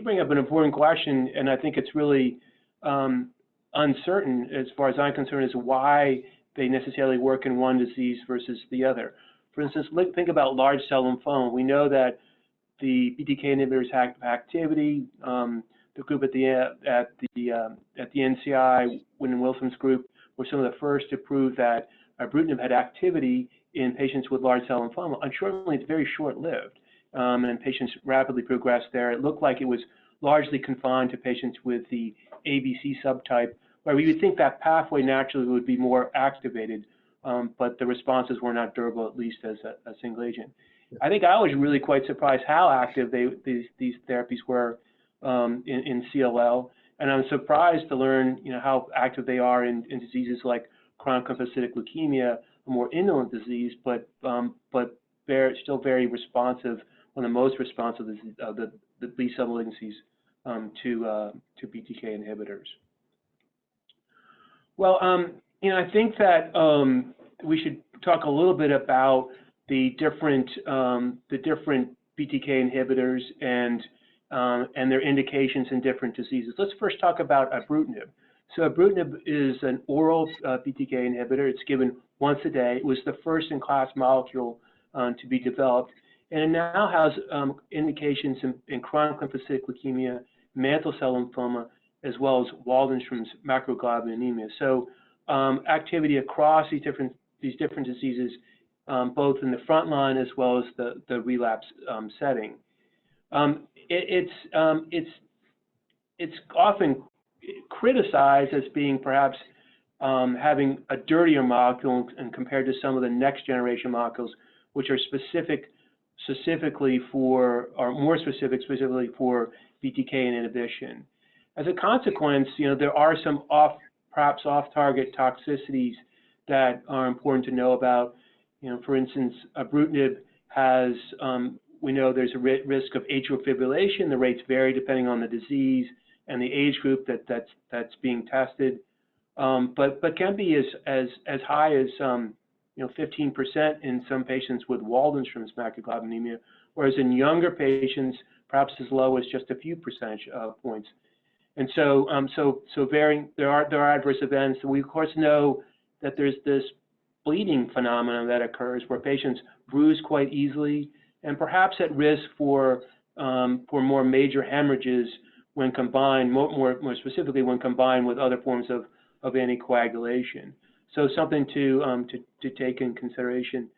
bring up an important question, and I think it's really uncertain, as far as I'm concerned, as why they necessarily work in one disease versus the other. For instance, think about large cell lymphoma. We know that the BTK inhibitors have activity. The group at the NCI, Wynne Wilson's group, were some of the first to prove that ibrutinib had activity in patients with large cell lymphoma. Unfortunately, it's very short-lived, and patients rapidly progressed there. It looked like it was largely confined to patients with the ABC subtype, where we would think that pathway naturally would be more activated, but the responses were not durable, at least as a single agent. I think I was really quite surprised how active these therapies were in CLL, and I'm surprised to learn, how active they are in diseases like chronic lymphocytic leukemia, a more indolent disease, but they're still very responsive, one of the most responsive of the B-cell malignancies to BTK inhibitors. Well, I think that we should talk a little bit about the different BTK inhibitors and their indications in different diseases. Let's first talk about ibrutinib. So ibrutinib is an oral BTK inhibitor. It's given once a day. It was the first in-class molecule to be developed, and it now has indications in chronic lymphocytic leukemia, mantle cell lymphoma, as well as Waldenstrom's macroglobulinemia. So activity across these different diseases, both in the front line as well as the relapse setting. It's often criticized as being perhaps having a dirtier molecule and compared to some of the next generation molecules, which are specifically for BTK inhibition. As a consequence, there are some perhaps off-target toxicities that are important to know about. For instance, ibrutinib has, we know there's a risk of atrial fibrillation. The rates vary depending on the disease and the age group that's being tested, but can be as high as 15% in some patients with Waldenstrom's macroglobulinemia, whereas in younger patients, perhaps as low as just a few percentage points. And so, there are adverse events. We of course know that there's this bleeding phenomenon that occurs where patients bruise quite easily and perhaps at risk for more major hemorrhages when combined, more specifically when combined with other forms of anticoagulation. So something to take in consideration.